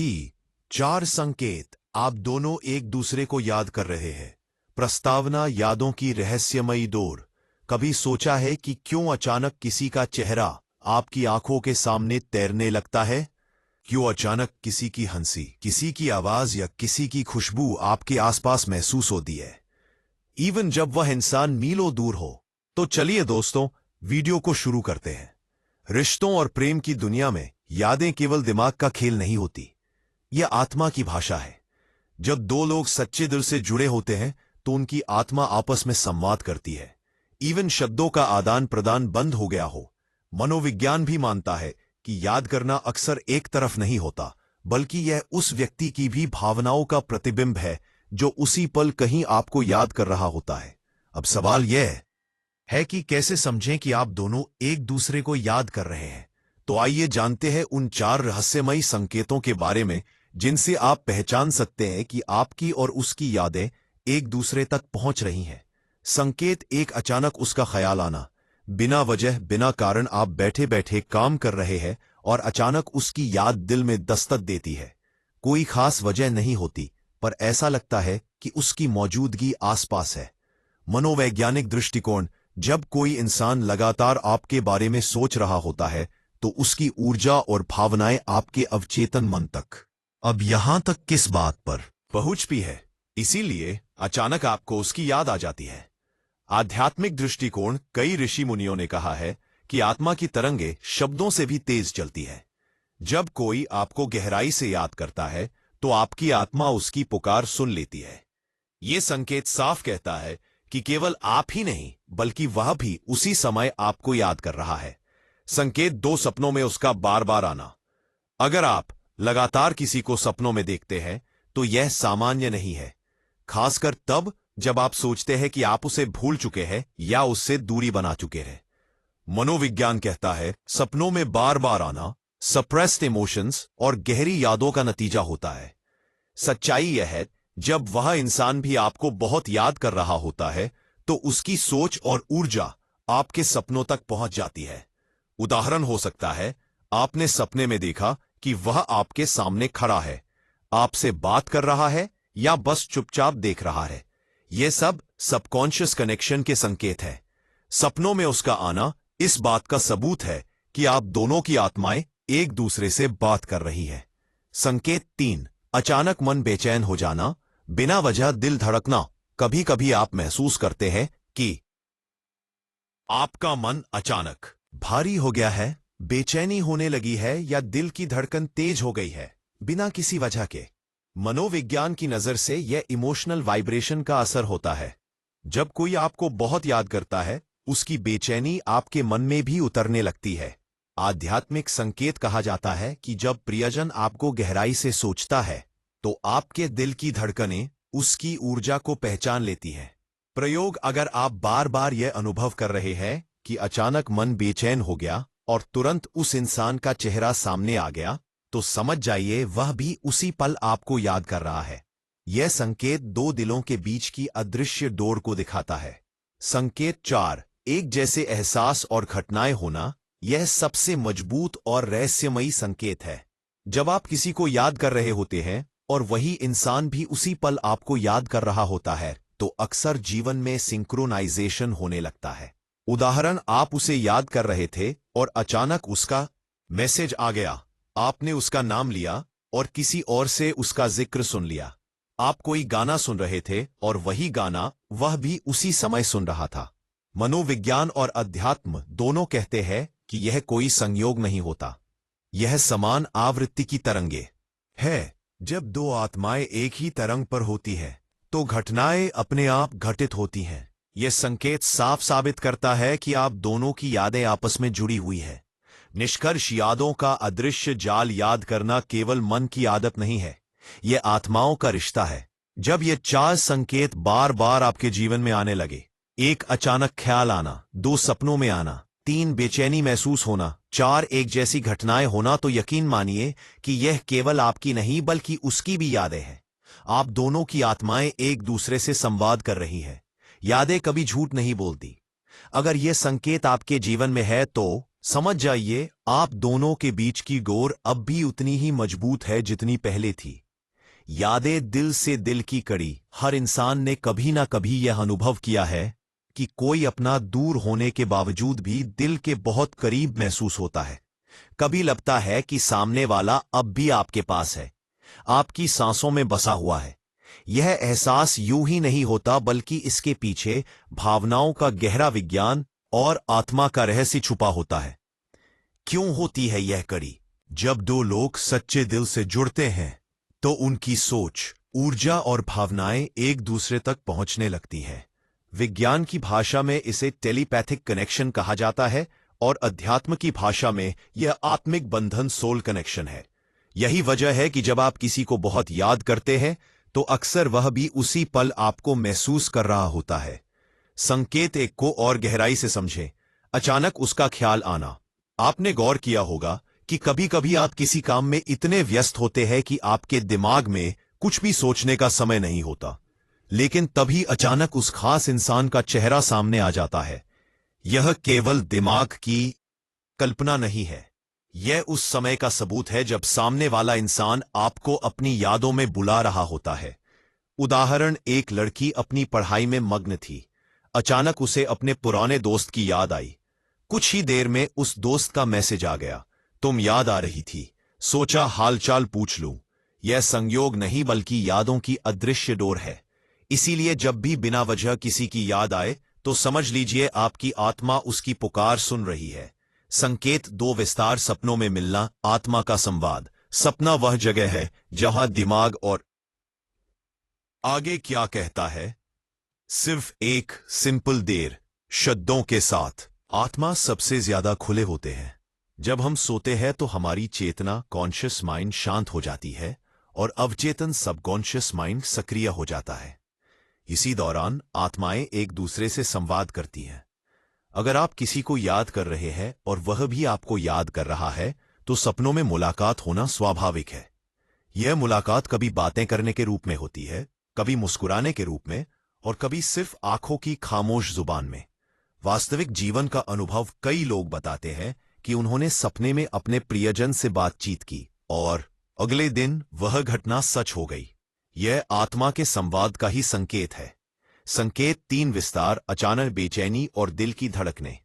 अभी 4 संकेत आप दोनों एक दूसरे को याद कर रहे हैं। प्रस्तावना यादों की रहस्यमयी डोर। कभी सोचा है कि क्यों अचानक किसी का चेहरा आपकी आंखों के सामने तैरने लगता है? क्यों अचानक किसी की हंसी, किसी की आवाज या किसी की खुशबू आपके आसपास महसूस होती है, इवन जब वह इंसान मीलों दूर हो? तो चलिए दोस्तों, वीडियो को शुरू करते हैं। रिश्तों और प्रेम की दुनिया में यादें केवल दिमाग का खेल नहीं होती, यह आत्मा की भाषा है। जब दो लोग सच्चे दिल से जुड़े होते हैं तो उनकी आत्मा आपस में संवाद करती है, इवन शब्दों का आदान प्रदान बंद हो गया हो। मनोविज्ञान भी मानता है कि याद करना अक्सर एक तरफ नहीं होता, बल्कि यह उस व्यक्ति की भी भावनाओं का प्रतिबिंब है जो उसी पल कहीं आपको याद कर रहा होता है। अब सवाल यह है कि कैसे समझें कि आप दोनों एक दूसरे को याद कर रहे हैं। तो आइए जानते हैं उन 4 रहस्यमयी संकेतों के बारे में जिनसे आप पहचान सकते हैं कि आपकी और उसकी यादें एक दूसरे तक पहुंच रही हैं। संकेत 1, अचानक उसका ख्याल आना। बिना वजह, बिना कारण आप बैठे बैठे काम कर रहे हैं और अचानक उसकी याद दिल में दस्तक देती है। कोई खास वजह नहीं होती, पर ऐसा लगता है कि उसकी मौजूदगी आसपास है। मनोवैज्ञानिक दृष्टिकोण, जब कोई इंसान लगातार आपके बारे में सोच रहा होता है तो उसकी ऊर्जा और भावनाएं आपके अवचेतन मन तक, अब यहां तक किस बात पर पहुंच भी है, इसीलिए अचानक आपको उसकी याद आ जाती है। आध्यात्मिक दृष्टिकोण, कई ऋषि मुनियों ने कहा है कि आत्मा की तरंगे शब्दों से भी तेज चलती है। जब कोई आपको गहराई से याद करता है तो आपकी आत्मा उसकी पुकार सुन लेती है। यह संकेत साफ कहता है कि केवल आप ही नहीं, बल्कि वह भी उसी समय आपको याद कर रहा है। संकेत 2, सपनों में उसका बार बार आना। अगर आप लगातार किसी को सपनों में देखते हैं तो यह सामान्य नहीं है, खासकर तब जब आप सोचते हैं कि आप उसे भूल चुके हैं या उससे दूरी बना चुके हैं। मनोविज्ञान कहता है सपनों में बार बार आना सप्रेस्ड इमोशंस और गहरी यादों का नतीजा होता है। सच्चाई यह है, जब वह इंसान भी आपको बहुत याद कर रहा होता है तो उसकी सोच और ऊर्जा आपके सपनों तक पहुंच जाती है। उदाहरण हो सकता है, आपने सपने में देखा कि वह आपके सामने खड़ा है, आपसे बात कर रहा है या बस चुपचाप देख रहा है। यह सब सबकॉन्शियस कनेक्शन के संकेत है। सपनों में उसका आना इस बात का सबूत है कि आप दोनों की आत्माएं एक दूसरे से बात कर रही है। संकेत 3, अचानक मन बेचैन हो जाना, बिना वजह दिल धड़कना। कभी कभी आप महसूस करते हैं कि आपका मन अचानक भारी हो गया है, बेचैनी होने लगी है या दिल की धड़कन तेज हो गई है, बिना किसी वजह के। मनोविज्ञान की नजर से यह इमोशनल वाइब्रेशन का असर होता है। जब कोई आपको बहुत याद करता है, उसकी बेचैनी आपके मन में भी उतरने लगती है। आध्यात्मिक संकेत कहा जाता है कि जब प्रियजन आपको गहराई से सोचता है तो आपके दिल की धड़कनें उसकी ऊर्जा को पहचान लेती हैं। प्रयोग, अगर आप बार बार यह अनुभव कर रहे हैं कि अचानक मन बेचैन हो गया और तुरंत उस इंसान का चेहरा सामने आ गया, तो समझ जाइए वह भी उसी पल आपको याद कर रहा है। यह संकेत 2 दिलों के बीच की अदृश्य डोर को दिखाता है। संकेत 4, एक जैसे एहसास और घटनाएं होना। यह सबसे मजबूत और रहस्यमयी संकेत है। जब आप किसी को याद कर रहे होते हैं और वही इंसान भी उसी पल आपको याद कर रहा होता है तो अक्सर जीवन में सिंक्रोनाइजेशन होने लगता है। उदाहरण, आप उसे याद कर रहे थे और अचानक उसका मैसेज आ गया। आपने उसका नाम लिया और किसी और से उसका जिक्र सुन लिया। आप कोई गाना सुन रहे थे और वही गाना वह भी उसी समय सुन रहा था। मनोविज्ञान और अध्यात्म दोनों कहते हैं कि यह कोई संयोग नहीं होता, यह समान आवृत्ति की तरंगे है। जब 2 आत्माएं एक ही तरंग पर होती है तो घटनाएं अपने आप घटित होती हैं। यह संकेत साफ साबित करता है कि आप दोनों की यादें आपस में जुड़ी हुई है। निष्कर्ष, यादों का अदृश्य जाल याद करना केवल मन की आदत नहीं है, यह आत्माओं का रिश्ता है। जब ये 4 संकेत बार बार आपके जीवन में आने लगे, 1, अचानक ख्याल आना, 2, सपनों में आना, 3, बेचैनी महसूस होना, 4, एक जैसी घटनाएं होना, तो यकीन मानिए कि यह केवल आपकी नहीं बल्कि उसकी भी यादें हैं। आप दोनों की आत्माएं एक दूसरे से संवाद कर रही हैं। यादें कभी झूठ नहीं बोलती। अगर यह संकेत आपके जीवन में है तो समझ जाइए, आप दोनों के बीच की डोर अब भी उतनी ही मजबूत है जितनी पहले थी। यादें दिल से दिल की कड़ी। हर इंसान ने कभी ना कभी यह अनुभव किया है कि कोई अपना दूर होने के बावजूद भी दिल के बहुत करीब महसूस होता है। कभी लगता है कि सामने वाला अब भी आपके पास है, आपकी सांसों में बसा हुआ है। यह एहसास यूं ही नहीं होता, बल्कि इसके पीछे भावनाओं का गहरा विज्ञान और आत्मा का रहस्य छुपा होता है। क्यों होती है यह कड़ी? जब दो लोग सच्चे दिल से जुड़ते हैं तो उनकी सोच, ऊर्जा और भावनाएं एक दूसरे तक पहुंचने लगती हैं। विज्ञान की भाषा में इसे टेलीपैथिक कनेक्शन कहा जाता है और अध्यात्म की भाषा में यह आत्मिक बंधन, सोल कनेक्शन है। यही वजह है कि जब आप किसी को बहुत याद करते हैं तो अक्सर वह भी उसी पल आपको महसूस कर रहा होता है। संकेत एक को और गहराई से समझें। अचानक उसका ख्याल आना। आपने गौर किया होगा कि कभी कभी आप किसी काम में इतने व्यस्त होते हैं कि आपके दिमाग में कुछ भी सोचने का समय नहीं होता, लेकिन तभी अचानक उस खास इंसान का चेहरा सामने आ जाता है। यह केवल दिमाग की कल्पना नहीं है, यह उस समय का सबूत है जब सामने वाला इंसान आपको अपनी यादों में बुला रहा होता है। उदाहरण, एक लड़की अपनी पढ़ाई में मग्न थी। अचानक उसे अपने पुराने दोस्त की याद आई। कुछ ही देर में उस दोस्त का मैसेज आ गया, तुम याद आ रही थी, सोचा हालचाल पूछ लूं। यह संयोग नहीं बल्कि यादों की अदृश्य डोर है। इसीलिए जब भी बिना वजह किसी की याद आए तो समझ लीजिए आपकी आत्मा उसकी पुकार सुन रही है। संकेत दो, विस्तार, सपनों में मिलना, आत्मा का संवाद। सपना वह जगह है जहां दिमाग और आगे क्या कहता है सिर्फ एक सिंपल देर शब्दों के साथ। आत्मा सबसे ज्यादा खुले होते हैं जब हम सोते हैं, तो हमारी चेतना, कॉन्शियस माइंड शांत हो जाती है और अवचेतन, सबकॉन्शियस माइंड सक्रिय हो जाता है। इसी दौरान आत्माएं एक दूसरे से संवाद करती हैं। अगर आप किसी को याद कर रहे हैं और वह भी आपको याद कर रहा है, तो सपनों में मुलाकात होना स्वाभाविक है। यह मुलाकात कभी बातें करने के रूप में होती है, कभी मुस्कुराने के रूप में, और कभी सिर्फ आंखों की खामोश जुबान में। वास्तविक जीवन का अनुभव कई लोग बताते हैं कि उन्होंने सपने में अपने प्रियजन से बातचीत की और अगले दिन वह घटना सच हो गई। यह आत्मा के संवाद का ही संकेत है। संकेत तीन, विस्तार, अचानक बेचैनी और दिल की धड़कनें।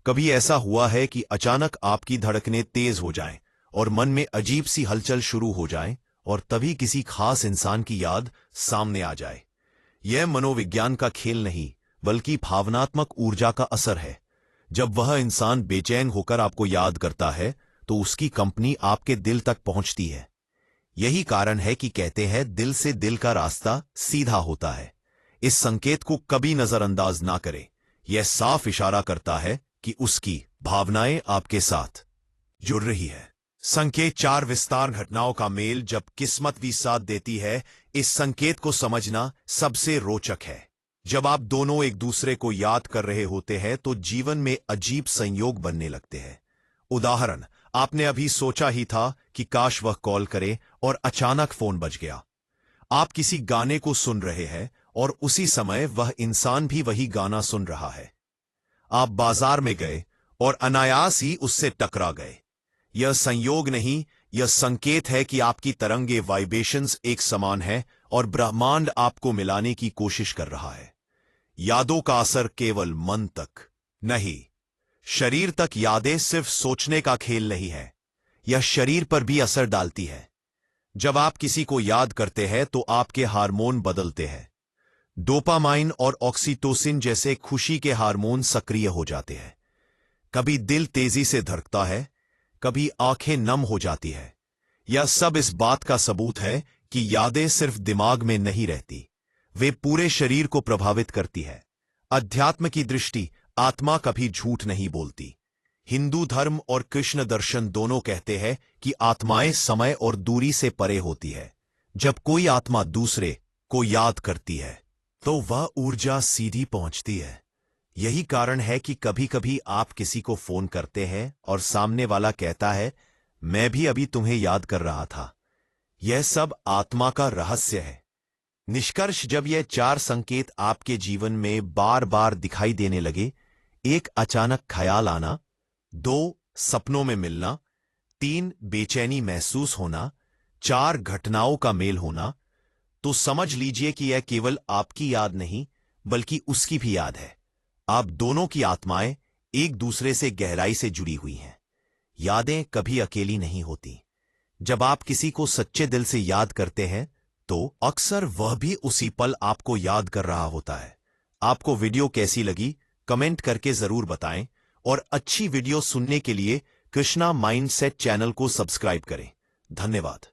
कभी ऐसा हुआ है कि अचानक आपकी धड़कनें तेज हो जाएं और मन में अजीब सी हलचल शुरू हो जाए और तभी किसी खास इंसान की याद सामने आ जाए। यह मनोविज्ञान का खेल नहीं बल्कि भावनात्मक ऊर्जा का असर है। जब वह इंसान बेचैन होकर आपको याद करता है तो उसकी कंपनी आपके दिल तक पहुंचती है। यही कारण है कि कहते हैं दिल से दिल का रास्ता सीधा होता है। इस संकेत को कभी नजरअंदाज ना करें। यह साफ इशारा करता है कि उसकी भावनाएं आपके साथ जुड़ रही है। संकेत चार, विस्तार, घटनाओं का मेल। जब किस्मत भी साथ देती है, इस संकेत को समझना सबसे रोचक है। जब आप दोनों एक दूसरे को याद कर रहे होते हैं तो जीवन में अजीब संयोग बनने लगते हैं। उदाहरण, आपने अभी सोचा ही था कि काश वह कॉल करे और अचानक फोन बज गया। आप किसी गाने को सुन रहे हैं और उसी समय वह इंसान भी वही गाना सुन रहा है। आप बाजार में गए और अनायास ही उससे टकरा गए। यह संयोग नहीं, यह संकेत है कि आपकी तरंगे, वाइब्रेशंस एक समान है और ब्रह्मांड आपको मिलाने की कोशिश कर रहा है। यादों का असर केवल मन तक नहीं, शरीर तक। यादें सिर्फ सोचने का खेल नहीं है, यह शरीर पर भी असर डालती है। जब आप किसी को याद करते हैं तो आपके हार्मोन बदलते हैं। डोपामाइन और ऑक्सीटोसिन जैसे खुशी के हार्मोन सक्रिय हो जाते हैं। कभी दिल तेजी से धड़कता है, कभी आंखें नम हो जाती है। यह सब इस बात का सबूत है कि यादें सिर्फ दिमाग में नहीं रहती, वे पूरे शरीर को प्रभावित करती है। अध्यात्म की दृष्टि, आत्मा कभी झूठ नहीं बोलती। हिंदू धर्म और कृष्ण दर्शन दोनों कहते हैं कि आत्माएं समय और दूरी से परे होती है। जब कोई आत्मा दूसरे को याद करती है तो वह ऊर्जा सीधी पहुंचती है। यही कारण है कि कभी कभी आप किसी को फोन करते हैं और सामने वाला कहता है, मैं भी अभी तुम्हें याद कर रहा था। यह सब आत्मा का रहस्य है। निष्कर्ष, जब यह चार संकेत आपके जीवन में बार बार दिखाई देने लगे, एक अचानक ख्याल आना, 2. सपनों में मिलना। 3. बेचैनी महसूस होना। 4. घटनाओं का मेल होना। तो समझ लीजिए कि यह केवल आपकी याद नहीं बल्कि उसकी भी याद है। आप दोनों की आत्माएं एक दूसरे से गहराई से जुड़ी हुई हैं। यादें कभी अकेली नहीं होती। जब आप किसी को सच्चे दिल से याद करते हैं तो अक्सर वह भी उसी पल आपको याद कर रहा होता है। आपको वीडियो कैसी लगी कमेंट करके जरूर बताएं और अच्छी वीडियो सुनने के लिए कृष्णा माइंडसेट चैनल को सब्सक्राइब करें। धन्यवाद।